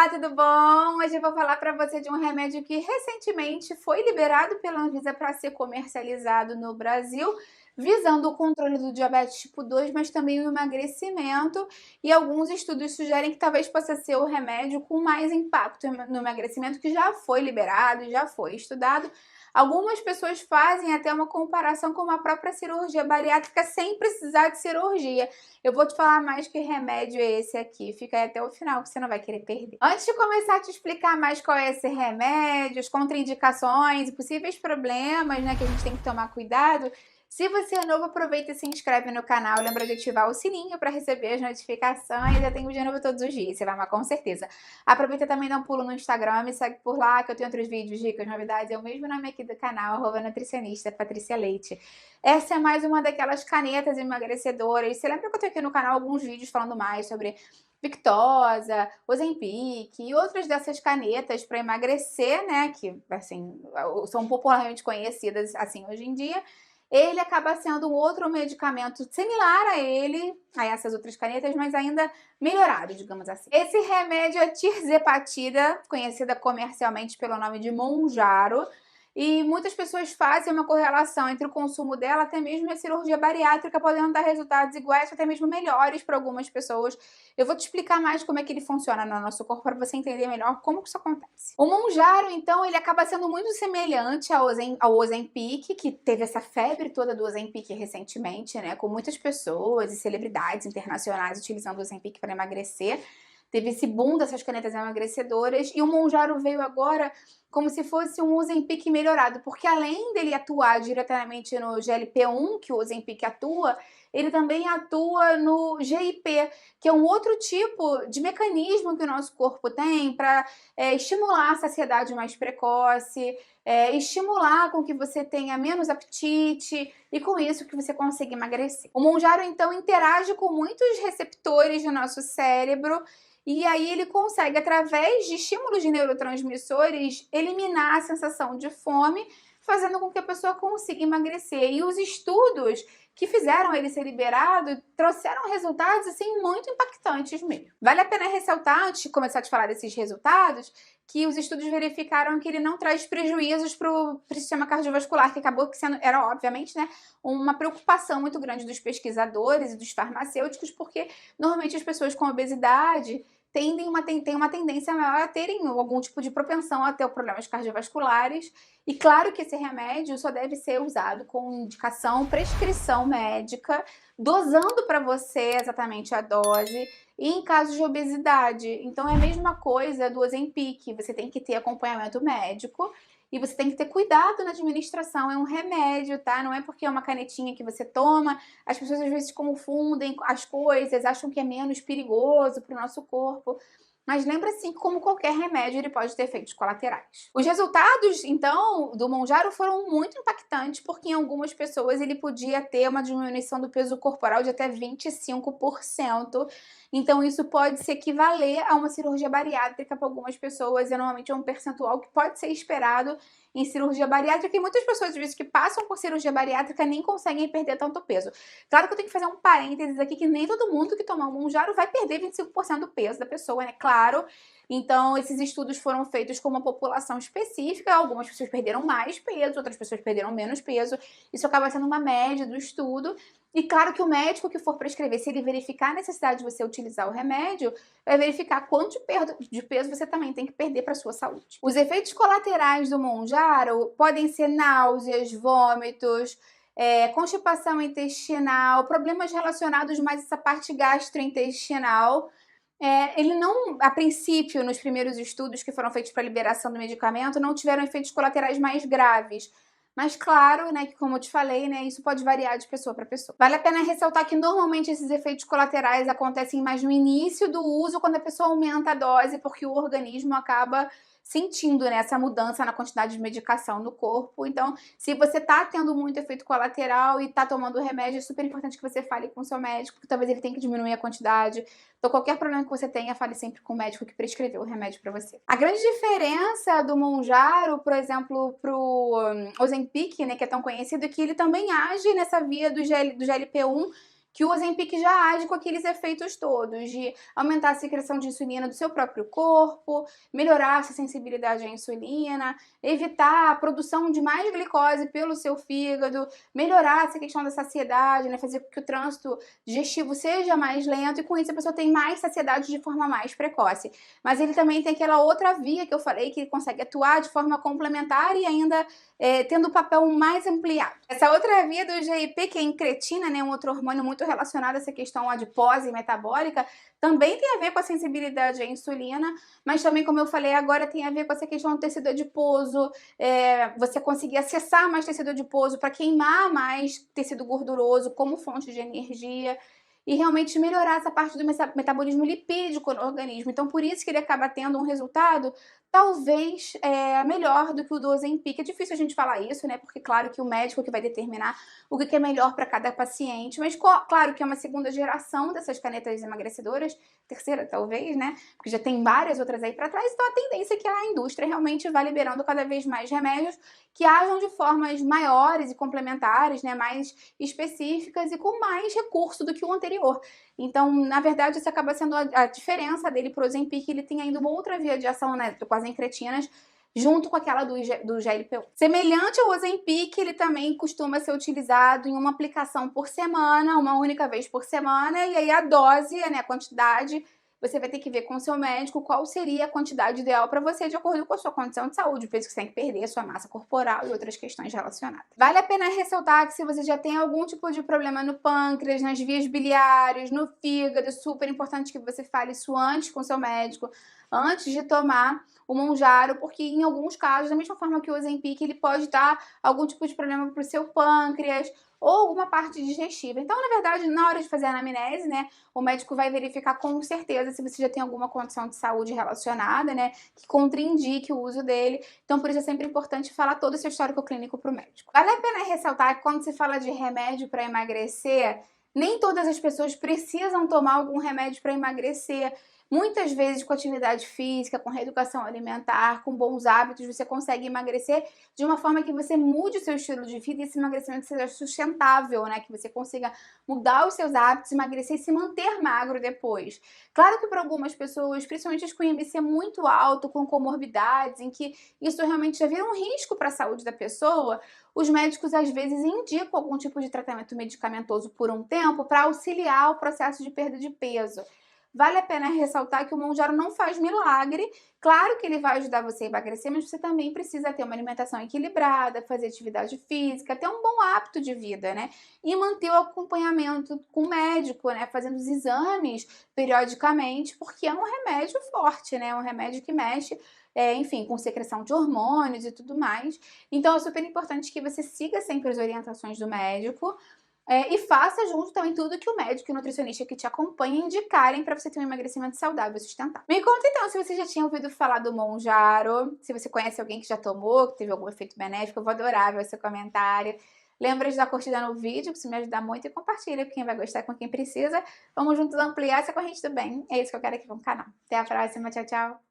Olá, tudo bom? Hoje eu vou falar para você de um remédio que recentemente foi liberado pela Anvisa para ser comercializado no Brasil, visando o controle do diabetes tipo 2, mas também o emagrecimento. E alguns estudos sugerem que talvez possa ser o remédio com mais impacto no emagrecimento, que já foi liberado, já foi estudado. Algumas pessoas fazem até uma comparação com a própria cirurgia bariátrica sem precisar de cirurgia. Eu vou te falar mais que remédio é esse aqui. Fica aí até o final que você não vai querer perder. Antes de começar a te explicar mais qual é esse remédio, as contraindicações e possíveis problemas, né, que a gente tem que tomar cuidado, se você é novo, aproveita e se inscreve no canal. Lembra de ativar o sininho para receber as notificações. Eu tenho vídeo novo todos os dias, você vai amar com certeza. Aproveita também e dá um pulo no Instagram, me segue por lá que eu tenho outros vídeos, dicas, novidades. É o mesmo nome aqui do canal, @nutricionista Patrícia Leite. Essa é mais uma daquelas canetas emagrecedoras. Você lembra que eu tenho aqui no canal alguns vídeos falando mais sobre Victoza, Ozempic e outras dessas canetas para emagrecer, né? Que, assim, são popularmente conhecidas assim hoje em dia. Ele acaba sendo um outro medicamento similar a essas outras canetas, mas ainda melhorado, digamos assim. Esse remédio é tirzepatida, conhecida comercialmente pelo nome de Mounjaro, e muitas pessoas fazem uma correlação entre o consumo dela, até mesmo a cirurgia bariátrica, podendo dar resultados iguais, até mesmo melhores para algumas pessoas. Eu vou te explicar mais como é que ele funciona no nosso corpo para você entender melhor como que isso acontece. O Mounjaro, então, ele acaba sendo muito semelhante ao Ozempic, que teve essa febre toda do Ozempic recentemente, né, com muitas pessoas e celebridades internacionais utilizando o Ozempic para emagrecer. Teve esse boom dessas canetas emagrecedoras e o Mounjaro veio agora como se fosse um Ozempic melhorado, porque além dele atuar diretamente no GLP-1, que o Ozempic atua, ele também atua no GIP, que é um outro tipo de mecanismo que o nosso corpo tem para estimular a saciedade mais precoce, estimular com que você tenha menos apetite e com isso que você consiga emagrecer. O Mounjaro, então, interage com muitos receptores do nosso cérebro e aí ele consegue, através de estímulos de neurotransmissores, eliminar a sensação de fome, fazendo com que a pessoa consiga emagrecer. E os estudos que fizeram ele ser liberado trouxeram resultados assim muito impactantes mesmo. Vale a pena ressaltar, antes de começar a te falar desses resultados, que os estudos verificaram que ele não traz prejuízos para o sistema cardiovascular, que acabou que sendo, era obviamente, né, uma preocupação muito grande dos pesquisadores e dos farmacêuticos, porque normalmente as pessoas com obesidade têm uma tendência maior a terem algum tipo de propensão a ter problemas cardiovasculares. E claro que esse remédio só deve ser usado com indicação, prescrição médica, dosando para você exatamente a dose e em casos de obesidade. Então é a mesma coisa do Ozempic, você tem que ter acompanhamento médico e você tem que ter cuidado na administração, é um remédio, tá? Não é porque é uma canetinha que você toma, as pessoas às vezes confundem as coisas, acham que é menos perigoso para o nosso corpo. Mas lembra assim que, como qualquer remédio, ele pode ter efeitos colaterais. Os resultados, então, do Mounjaro foram muito impactantes, porque em algumas pessoas ele podia ter uma diminuição do peso corporal de até 25%. Então isso pode se equivaler a uma cirurgia bariátrica para algumas pessoas, e normalmente é um percentual que pode ser esperado em cirurgia bariátrica, e muitas pessoas, às vezes, que passam por cirurgia bariátrica nem conseguem perder tanto peso. Claro que eu tenho que fazer um parênteses aqui, que nem todo mundo que tomar o Mounjaro vai perder 25% do peso da pessoa, né? Claro. Então, esses estudos foram feitos com uma população específica, algumas pessoas perderam mais peso, outras pessoas perderam menos peso. Isso acaba sendo uma média do estudo. E claro que o médico que for prescrever, se ele verificar a necessidade de você utilizar o remédio, vai verificar quanto de peso você também tem que perder para a sua saúde. Os efeitos colaterais do Mounjaro podem ser náuseas, vômitos, constipação intestinal, problemas relacionados mais a essa parte gastrointestinal. Ele não, a princípio, nos primeiros estudos que foram feitos para a liberação do medicamento, não tiveram efeitos colaterais mais graves. Mas claro, né, que como eu te falei, né, isso pode variar de pessoa para pessoa. Vale a pena ressaltar que normalmente esses efeitos colaterais acontecem mais no início do uso, quando a pessoa aumenta a dose, porque o organismo acaba sentindo, né, essa mudança na quantidade de medicação no corpo. Então, se você tá tendo muito efeito colateral e tá tomando o remédio, é super importante que você fale com o seu médico, porque talvez ele tenha que diminuir a quantidade. Então, qualquer problema que você tenha, fale sempre com o médico que prescreveu o remédio para você. A grande diferença do Mounjaro, por exemplo, pro Ozempic, né, que é tão conhecido, é que ele também age nessa via do GLP-1, que o Ozempic já age com aqueles efeitos todos, de aumentar a secreção de insulina do seu próprio corpo, melhorar essa sensibilidade à insulina, evitar a produção de mais glicose pelo seu fígado, melhorar essa questão da saciedade, né, fazer com que o trânsito digestivo seja mais lento e com isso a pessoa tem mais saciedade de forma mais precoce. Mas ele também tem aquela outra via que eu falei, que ele consegue atuar de forma complementar e ainda tendo o papel mais ampliado. Essa outra via do GIP, que é a incretina, né, um outro hormônio muito relacionado a essa questão adipose e metabólica, também tem a ver com a sensibilidade à insulina, mas também, como eu falei agora, tem a ver com essa questão do tecido adiposo, você conseguir acessar mais tecido adiposo para queimar mais tecido gorduroso como fonte de energia e realmente melhorar essa parte do metabolismo lipídico no organismo. Então, por isso que ele acaba tendo um resultado talvez melhor do que o do Ozempic. É difícil a gente falar isso, né? Porque claro que o médico que vai determinar o que é melhor para cada paciente, mas claro que é uma segunda geração dessas canetas emagrecedoras, terceira talvez, né? Porque já tem várias outras aí para trás, então a tendência é que a indústria realmente vá liberando cada vez mais remédios que ajam de formas maiores e complementares, né? Mais específicas e com mais recurso do que o anterior. Então, na verdade, isso acaba sendo a diferença dele para o Ozempic, ele tem ainda uma outra via de ação, né, com as incretinas, junto com aquela do GLP-1. Semelhante ao Ozempic, ele também costuma ser utilizado em uma aplicação por semana, uma única vez por semana, e aí a dose, né, a quantidade, você vai ter que ver com o seu médico qual seria a quantidade ideal para você, de acordo com a sua condição de saúde, o peso que você tem que perder, a sua massa corporal e outras questões relacionadas. Vale a pena ressaltar que se você já tem algum tipo de problema no pâncreas, nas vias biliares, no fígado, é super importante que você fale isso antes com o seu médico, antes de tomar o Mounjaro, porque em alguns casos, da mesma forma que o Ozempic, ele pode dar algum tipo de problema para o seu pâncreas, ou alguma parte digestiva. Então, na verdade, na hora de fazer a anamnese, né, o médico vai verificar com certeza se você já tem alguma condição de saúde relacionada, né, que contraindique o uso dele. Então, por isso é sempre importante falar todo o seu histórico clínico para o médico. Vale a pena ressaltar que quando se fala de remédio para emagrecer, nem todas as pessoas precisam tomar algum remédio para emagrecer. Muitas vezes, com atividade física, com reeducação alimentar, com bons hábitos, você consegue emagrecer de uma forma que você mude o seu estilo de vida e esse emagrecimento seja sustentável, né? Que você consiga mudar os seus hábitos, emagrecer e se manter magro depois. Claro que para algumas pessoas, principalmente as com IMC muito alto, com comorbidades, em que isso realmente já vira um risco para a saúde da pessoa, os médicos às vezes indicam algum tipo de tratamento medicamentoso por um tempo para auxiliar o processo de perda de peso. Vale a pena ressaltar que o Mounjaro não faz milagre. Claro que ele vai ajudar você a emagrecer, mas você também precisa ter uma alimentação equilibrada, fazer atividade física, ter um bom hábito de vida, né? E manter o acompanhamento com o médico, né? Fazendo os exames periodicamente, porque é um remédio forte, né? É um remédio que mexe, enfim, com secreção de hormônios e tudo mais. Então é super importante que você siga sempre as orientações do médico. E faça junto também tudo que o médico e o nutricionista que te acompanha indicarem para você ter um emagrecimento saudável e sustentável. Me conta então se você já tinha ouvido falar do Mounjaro, se você conhece alguém que já tomou, que teve algum efeito benéfico, eu vou adorar ver o seu comentário. Lembra de dar curtida no vídeo, que isso me ajuda muito, e compartilha com quem vai gostar, com quem precisa. Vamos juntos ampliar essa corrente do bem. É isso que eu quero aqui com o canal. Até a próxima, tchau, tchau!